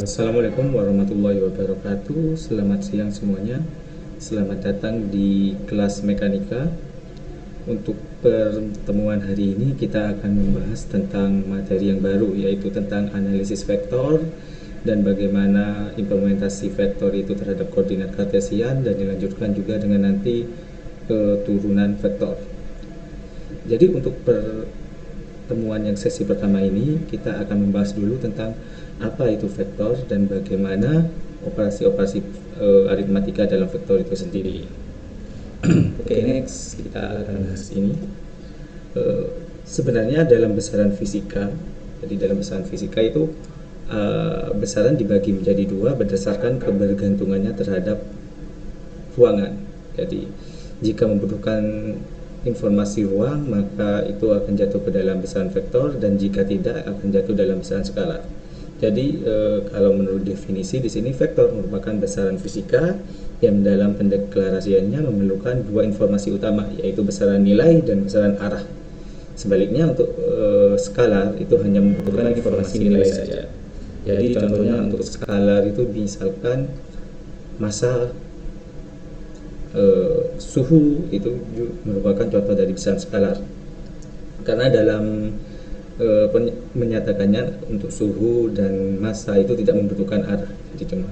Assalamualaikum warahmatullahi wabarakatuh. Selamat siang semuanya. Selamat datang di kelas mekanika. Untuk pertemuan hari ini kita akan membahas tentang materi yang baru, yaitu tentang analisis vektor dan bagaimana implementasi vektor itu terhadap koordinat kartesian, dan dilanjutkan juga dengan nanti turunan vektor. Jadi untuk pertemuan yang sesi pertama ini kita akan membahas dulu tentang apa itu vektor dan bagaimana operasi-operasi aritmatika dalam vektor itu sendiri. Oke, next kita akan bahas ini. Sebenarnya dalam besaran fisika, jadi dalam besaran fisika itu besaran dibagi menjadi dua berdasarkan kebergantungannya terhadap ruangan. Jadi jika membutuhkan informasi ruang, maka itu akan jatuh ke dalam besaran vektor, dan jika tidak akan jatuh dalam besaran skalar. Jadi kalau menurut definisi di sini vektor merupakan besaran fisika yang dalam pendeklarasiannya memerlukan dua informasi utama, yaitu besaran nilai dan besaran arah. Sebaliknya untuk skalar itu hanya membutuhkan informasi nilai saja. Jadi contohnya untuk skalar itu misalkan massa, suhu itu merupakan contoh dari besaran skalar. Karena dalam menyatakannya untuk suhu dan massa itu tidak membutuhkan arah, jadi cuma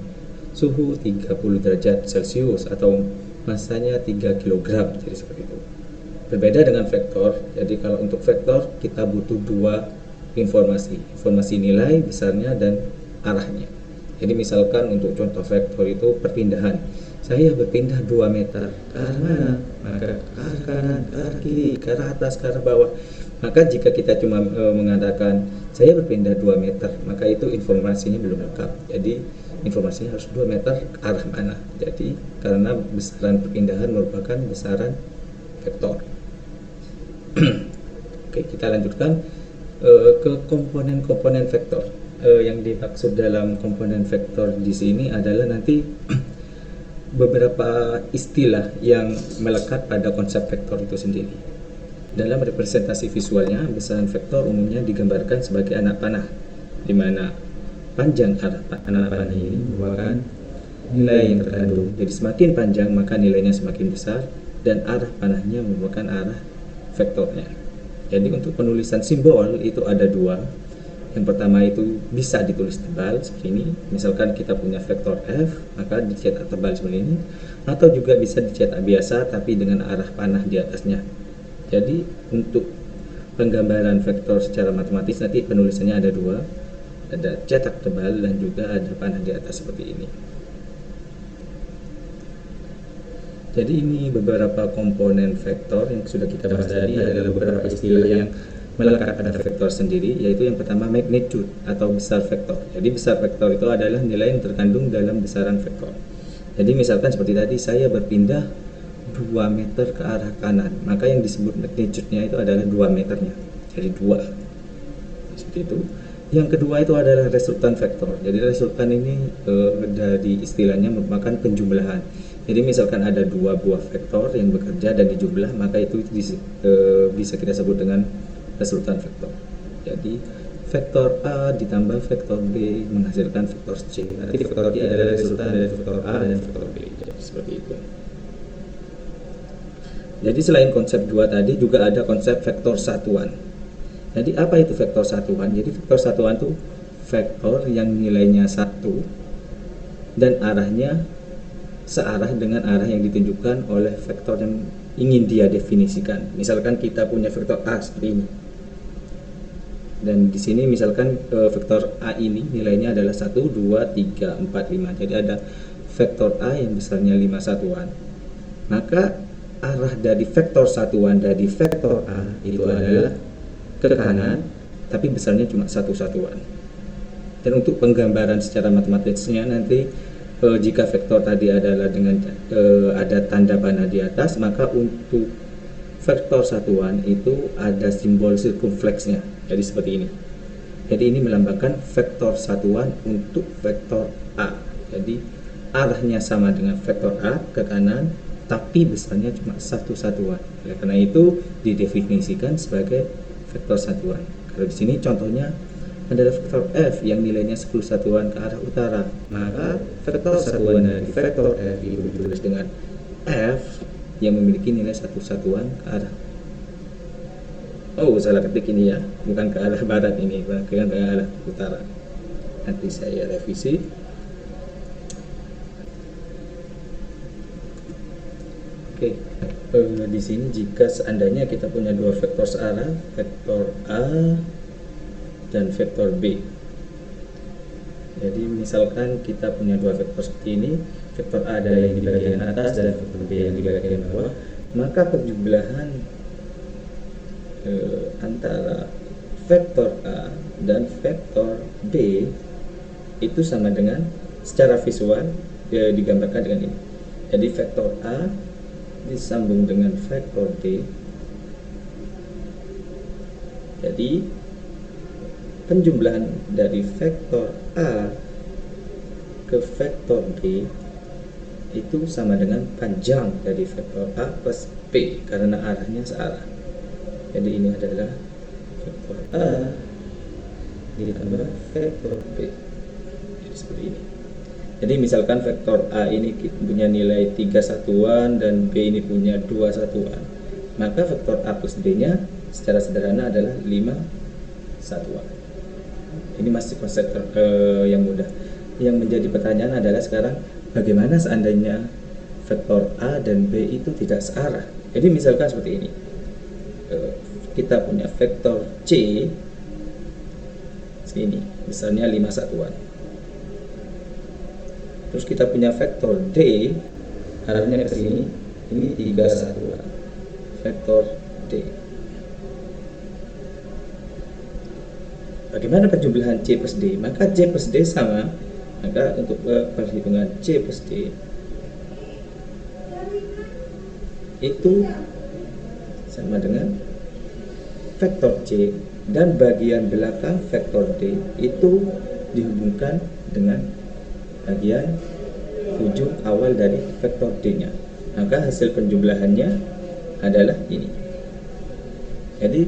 suhu 30 derajat Celcius atau massanya 3 kg, jadi seperti itu. Berbeda dengan vektor, jadi kalau untuk vektor kita butuh dua informasi nilai, besarnya, dan arahnya. Jadi misalkan untuk contoh vektor itu perpindahan, saya berpindah 2 meter, ke arah mana? Maka ke arah kanan, ke arah kiri, ke arah atas, ke arah bawah. Maka jika kita cuma mengatakan saya berpindah 2 meter, maka itu informasinya belum lengkap. Jadi informasinya harus 2 meter ke arah mana. Jadi karena besaran perpindahan merupakan besaran vektor. Oke, kita lanjutkan ke komponen-komponen vektor. Yang dimaksud dalam komponen vektor di sini adalah nanti beberapa istilah yang melekat pada konsep vektor itu sendiri. Dalam representasi visualnya, besaran vektor umumnya digambarkan sebagai anak panah, di mana panjang arah anak panah ini merupakan nilai yang terkandung. Jadi semakin panjang maka nilainya semakin besar, dan arah panahnya merupakan arah vektornya. Jadi untuk penulisan simbol itu ada dua. Yang pertama itu bisa ditulis tebal seperti ini. Misalkan kita punya vektor F, maka dicetak tebal seperti ini, atau juga bisa dicetak biasa tapi dengan arah panah di atasnya. Jadi untuk penggambaran vektor secara matematis nanti penulisannya ada dua, ada cetak tebal dan juga ada panah di atas seperti ini. Jadi ini beberapa komponen vektor yang sudah kita bahas tadi, adalah beberapa istilah yang melekat pada vektor sendiri, yaitu yang pertama magnitude atau besar vektor. Jadi besar vektor itu adalah nilai yang terkandung dalam besaran vektor. Jadi misalkan seperti tadi, saya berpindah 2 meter ke arah kanan, maka yang disebut magnitude-nya itu adalah 2 meternya, jadi 2 seperti itu. Yang kedua itu adalah resultan vektor. Jadi resultan ini dari istilahnya merupakan penjumlahan. Jadi misalkan ada 2 buah vektor yang bekerja dan dijumlah, maka itu bisa kita sebut dengan resultan vektor. Jadi vektor A ditambah vektor B menghasilkan vektor C. Nanti vektor C adalah resultan dari vektor A dan vektor B. Jadi seperti itu. Jadi selain konsep dua tadi, juga ada konsep vektor satuan. Jadi apa itu vektor satuan? Jadi vektor satuan itu vektor yang nilainya 1 dan arahnya searah dengan arah yang ditunjukkan oleh vektor yang ingin dia definisikan. Misalkan kita punya vektor A seperti ini, dan di sini misalkan vektor A ini nilainya adalah 1, 2, 3, 4, 5. Jadi ada vektor A yang besarnya 5 satuan. Maka arah dari vektor satuan dari vektor A itu adalah ke kanan, tapi besarnya cuma 1 satuan. Dan untuk penggambaran secara matematisnya nanti, jika vektor tadi adalah dengan ada tanda panah di atas, maka untuk vektor satuan itu ada simbol sirkumfleksnya. Jadi seperti ini. Jadi ini melambangkan vektor satuan untuk vektor A. Jadi arahnya sama dengan vektor A ke kanan, tapi besarnya cuma 1 satuan. Oleh karena itu didefinisikan sebagai vektor satuan. Kalau di sini contohnya adalah vektor F yang nilainya 10 satuan ke arah utara. Maka vektor satuan dari vektor F itu ditulis dengan F yang memiliki nilai 1 satuan ke arah. Oh, salah ketik ini ya, bukan ke arah barat ini, bukan ke arah utara. Nanti saya revisi. Oke, di sini jika seandainya kita punya dua vektor searah, vektor A dan vektor B. Jadi misalkan kita punya dua vektor seperti ini, vektor A adalah yang di bagian atas dan vektor B yang di bagian bawah, maka penjumlahan antara vektor A dan vektor B itu sama dengan, secara visual digambarkan dengan ini. Jadi vektor A disambung dengan vektor D. Jadi penjumlahan dari vektor A ke vektor B itu sama dengan panjang dari vektor A plus B karena arahnya searah. Jadi ini adalah vektor A ditambah vektor B. Jadi seperti ini. Jadi misalkan vektor A ini punya nilai 3 satuan dan B ini punya 2 satuan, maka vektor A plus B nya secara sederhana adalah 5 satuan. Ini masih konsep yang mudah. Yang menjadi pertanyaan adalah sekarang bagaimana seandainya vektor A dan B itu tidak searah. Jadi misalkan seperti ini, kita punya vektor C sini, misalnya 5 satuan. Terus kita punya vektor D, arahnya ke sini, ini 3 satuan. Vektor D. Bagaimana penjumlahan C plus D? Maka C plus D sama, maka untuk perhitungan C plus D itu sama dengan vektor C dan bagian belakang vektor D itu dihubungkan dengan bagian ujung awal dari vektor D-nya. Maka hasil penjumlahannya adalah ini. Jadi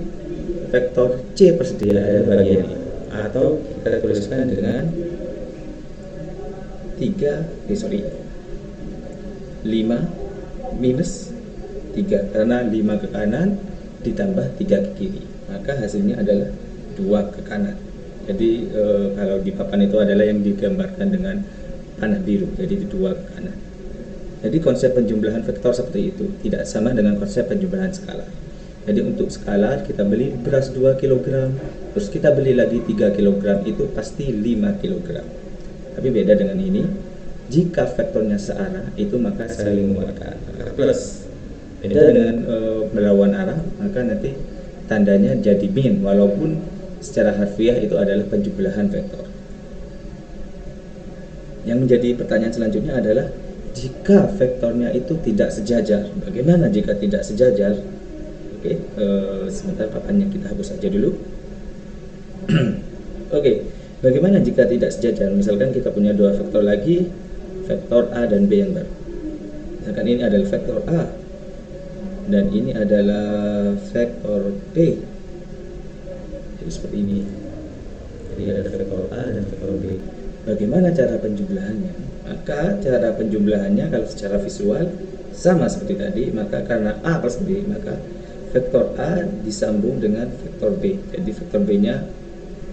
vektor C plus D adalah bagian ini, atau kita tuliskan dengan 5 minus 3, karena 5 ke kanan ditambah 3 ke kiri, maka hasilnya adalah 2 ke kanan. Jadi kalau di papan itu adalah yang digambarkan dengan panah biru, jadi 2 ke kanan. Jadi konsep penjumlahan vektor seperti itu, tidak sama dengan konsep penjumlahan skalar. Jadi untuk skalar kita beli beras 2 kg, terus kita beli lagi 3 kg, itu pasti 5 kg. Tapi beda dengan ini, jika vektornya searah itu maka saling menguatkan, maka plus. Beda dengan melawan arah, maka nanti tandanya jadi min, walaupun secara harfiah itu adalah penjumlahan vektor. Yang menjadi pertanyaan selanjutnya adalah jika vektornya itu tidak sejajar, bagaimana jika tidak sejajar? Oke, sebentar papannya kita hapus saja dulu. Oke, bagaimana jika tidak sejajar? Misalkan kita punya dua vektor lagi, vektor A dan B yang baru. Misalkan ini adalah vektor A dan ini adalah vektor B. Jadi seperti ini. Jadi ada vektor A dan vektor B. Bagaimana cara penjumlahannya? Maka cara penjumlahannya kalau secara visual sama seperti tadi, maka karena A plus B, maka vektor A disambung dengan vektor B. Jadi vektor B-nya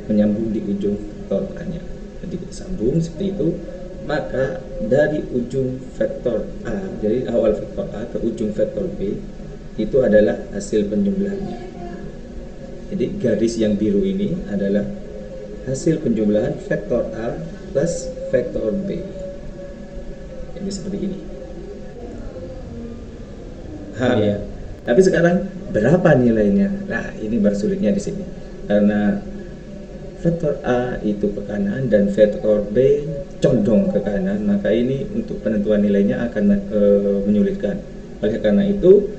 menyambung di ujung vektor A-nya. Jadi disambung seperti itu, maka dari ujung vektor A, jadi awal vektor A ke ujung vektor B, itu adalah hasil penjumlahannya. Jadi garis yang biru ini adalah hasil penjumlahan vektor A plus vektor B. Ini seperti ini. Ya. Tapi sekarang berapa nilainya? Nah, ini baru sulitnya di sini. Karena vektor A itu ke kanan dan vektor B condong ke kanan, maka ini untuk penentuan nilainya akan menyulitkan. Oleh karena itu,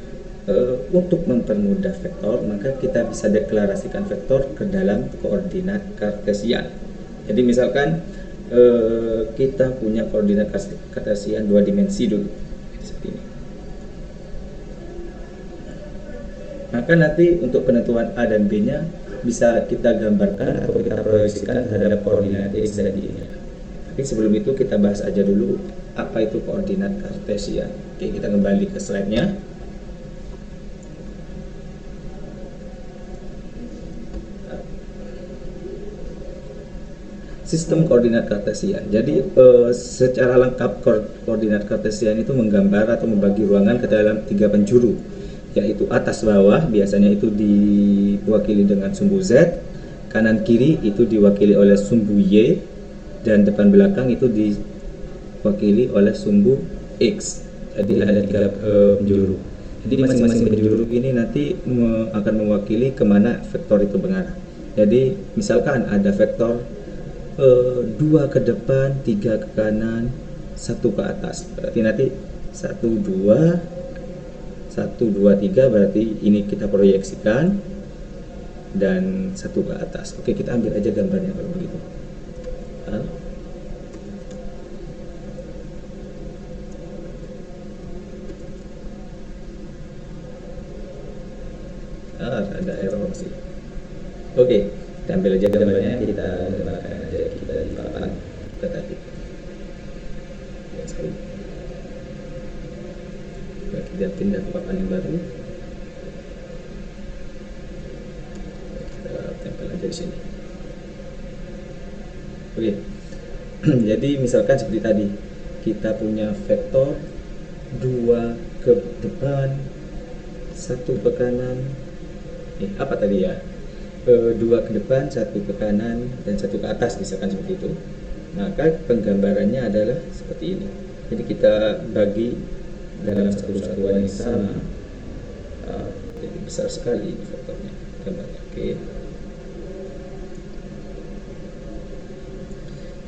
untuk mempermudah vektor, maka kita bisa deklarasikan vektor ke dalam koordinat kartesian. Jadi misalkan kita punya koordinat kartesian 2 dimensi dulu, seperti ini. Maka nanti untuk penentuan A dan B nya bisa kita gambarkan atau kita proyeksikan terhadap koordinat x dan y nya. Tapi sebelum itu kita bahas aja dulu apa itu koordinat kartesian. Oke, kita kembali ke slide-nya. Sistem koordinat kartesian. Jadi secara lengkap koordinat kartesian itu menggambar atau membagi ruangan ke dalam 3 penjuru, yaitu atas bawah biasanya itu diwakili dengan sumbu Z, kanan kiri itu diwakili oleh sumbu Y, dan depan belakang itu diwakili oleh sumbu X. Jadi ada 3 penjuru. Jadi masing-masing penjuru ini nanti akan mewakili kemana vektor itu mengarah. Jadi misalkan ada vektor 2 ke depan, 3 ke kanan, 1 ke atas. Berarti nanti 1, 2, 3 berarti ini kita proyeksikan, dan 1 ke atas. Oke, kita ambil aja gambarnya kalau begitu. Ada error sih. Oke, kita ambil aja gambarnya, kita gambarkan aja kita di papan kita tadi. Ya, sorry. Kita pindah ke papan yang baru. Kita tempel aja di sini. Oke. Jadi misalkan seperti tadi, kita punya vektor 2 ke depan, 1 ke kanan. Apa tadi ya? 2 ke depan, 1 ke kanan, dan 1 ke atas, misalkan seperti itu. Maka penggambarannya adalah seperti ini. Jadi kita bagi dalam satu satuan yang sama. Jadi besar sekali ini vektornya, gambarnya. Oke.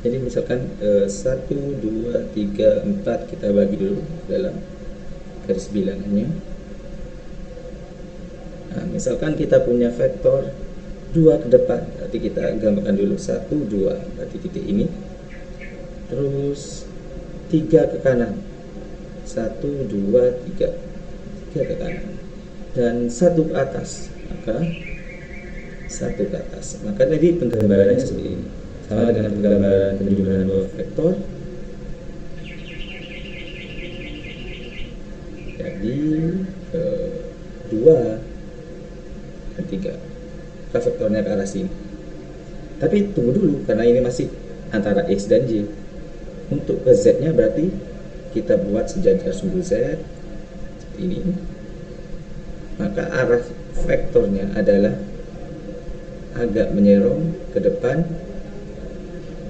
Jadi misalkan 1, 2, 3, 4 kita bagi dulu dalam garis bilangannya. Nah, misalkan kita punya vektor 2 ke depan, berarti kita gambarkan dulu 1, 2, berarti titik ini. Terus 3 ke kanan, 1, 2, 3 ke kanan, dan 1 ke atas, maka 1 ke atas. Maka tadi penggambarannya seperti ini, sama dengan penggambaran penjumlahan 2 vektor. Jadi 2 dan 3 vektornya ke arah sini. Tapi tunggu dulu, karena ini masih antara X dan Y. Untuk ke Z nya berarti kita buat sejajar sumbu Z seperti ini. Maka arah vektornya adalah agak menyerong ke depan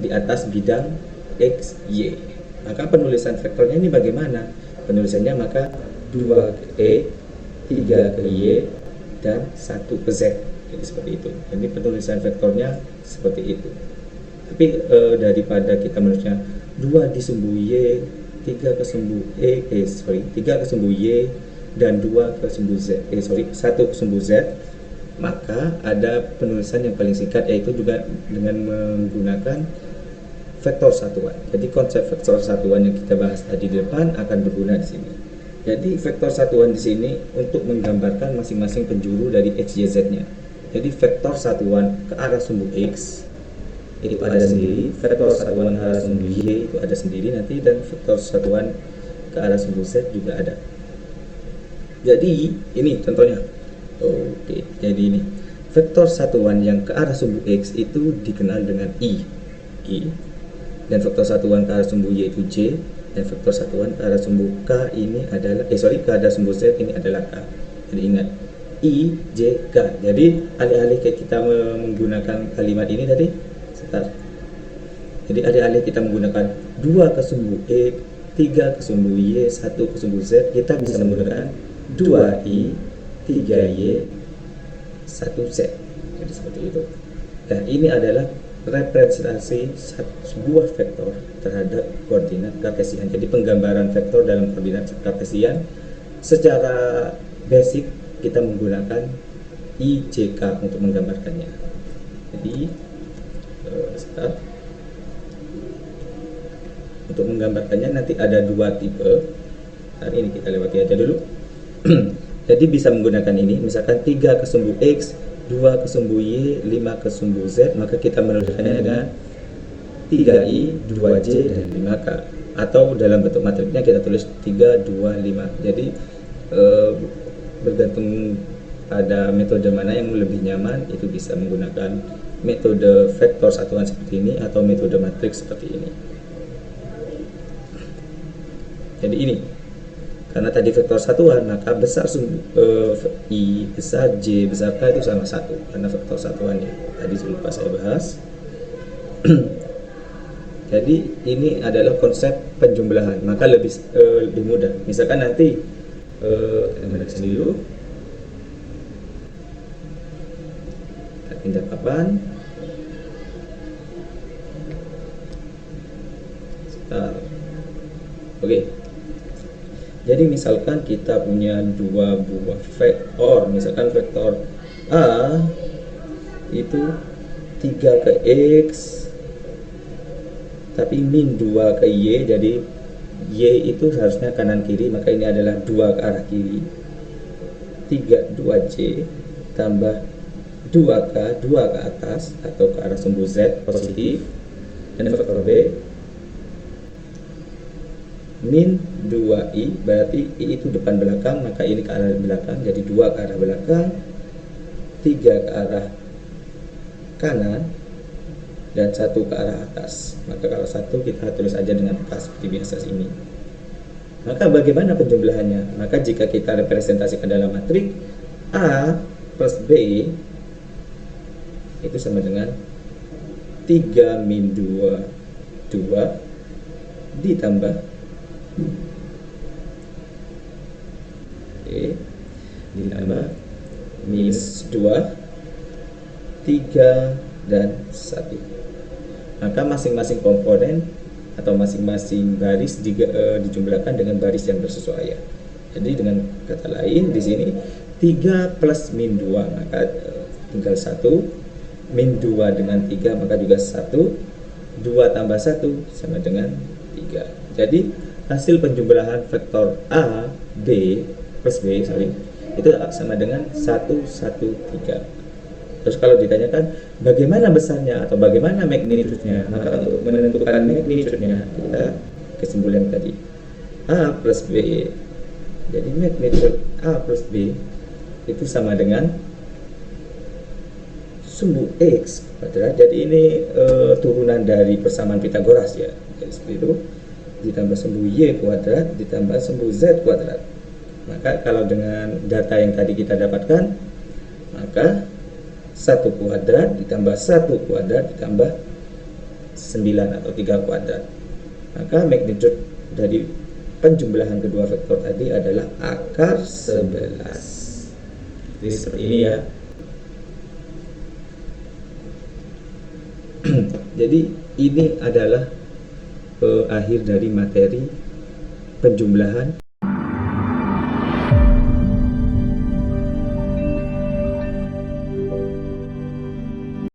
di atas bidang X, Y. Maka penulisan vektornya ini bagaimana? Penulisannya maka 2 ke E, 3 ke Y, dan 1 ke Z. Jadi seperti itu. Jadi penulisan vektornya seperti itu. Tapi daripada kita menulisnya 2 di sumbu Y, 3 ke sumbu 3 ke sumbu Y, dan 2 ke sumbu Z, 1 ke sumbu Z, maka ada penulisan yang paling singkat, yaitu juga dengan menggunakan vektor satuan. Jadi konsep vektor satuan yang kita bahas tadi di depan akan berguna di sini. Jadi vektor satuan di sini untuk menggambarkan masing-masing penjuru dari X, Y, Z-nya. Jadi vektor satuan ke arah sumbu X itu ada sendiri, vektor satuan ke arah sumbu Y itu ada sendiri nanti, dan vektor satuan ke arah sumbu Z juga ada. Jadi ini contohnya. Oke, jadi ini vektor satuan yang ke arah sumbu X itu dikenal dengan I, dan vektor satuan ke arah sumbu Y itu J, dan vektor satuan ke arah sumbu K ini adalah ke arah sumbu Z ini adalah K. Jadi ingat, I, J, K. Jadi alih-alih kita menggunakan kalimat ini tadi, jadi alih-alih kita menggunakan 2 ke sumbu E, 3 ke sumbu Y, 1 ke sumbu Z, kita bisa menggunakan 2I, 3Y, 1Z. Jadi seperti itu. Nah, ini adalah representasi sebuah vektor terhadap koordinat kartesian. Jadi penggambaran vektor dalam koordinat kartesian secara basic kita menggunakan IJK untuk menggambarkannya. Jadi untuk menggambarkannya nanti ada 2 tipe. Hari ini kita lewati aja dulu. Jadi bisa menggunakan ini, misalkan 3 ke sumbu X, 2 ke sumbu Y, 5 ke sumbu Z, maka kita menuliskannya dengan 3I, 2J, dan 5K. Atau dalam bentuk matriknya kita tulis 3, 2, 5. Jadi bergantung pada metode mana yang lebih nyaman, itu bisa menggunakan metode vektor satuan seperti ini atau metode matriks seperti ini. Jadi ini, karena tadi vektor satuan, maka besar I, besar J, besar K itu sama satu, karena vektor satuannya. Tadi lupa saya bahas. Jadi ini adalah konsep penjumlahan, maka lebih mudah. Misalkan nanti kita menulis dulu, kita pindah papan. Oke. Jadi misalkan kita punya dua buah vektor, misalkan vektor A itu 3 ke X tapi min 2 ke Y, jadi Y itu harusnya kanan kiri, maka ini adalah 2 ke arah kiri. 3 2J tambah 2K, 2 ke atas atau ke arah sumbu Z positif, dan vektor B min 2I, berarti I itu depan belakang, maka ini ke arah belakang, jadi 2 ke arah belakang, 3 ke arah kanan, dan 1 ke arah atas. Maka kalau 1 kita tulis aja dengan K seperti biasa ini. Maka bagaimana penjumlahannya? Maka jika kita representasikan dalam matrik, A plus B itu sama dengan 3 min 2 ditambah ditambah minus 2, 3, dan 1. Maka masing-masing komponen atau masing-masing baris dijumlahkan dengan baris yang bersesuaian. Jadi dengan kata lain di sini 3 plus min 2, maka tinggal 1, min 2 dengan 3 maka juga 1, 2 tambah 1 sama dengan 3. Jadi hasil penjumlahan vektor A, B plus B itu sama dengan 1, 1, 3. Terus kalau ditanyakan bagaimana besarnya atau bagaimana magnitude-nya, maka untuk menentukan magnitude-nya kita kesimpulan tadi A plus B. Jadi magnitude A plus B itu sama dengan sumbu X kuadrat. Jadi ini turunan dari persamaan Pitagoras ya. Jadi seperti itu, ditambah sumbu Y kuadrat ditambah sumbu Z kuadrat. Maka kalau dengan data yang tadi kita dapatkan, maka 1 kuadrat ditambah 1 kuadrat ditambah 9 atau 3 kuadrat. Maka magnitude dari penjumlahan kedua vektor tadi adalah akar 11. Jadi seperti ini ya. Jadi ini adalah akhir dari materi penjumlahan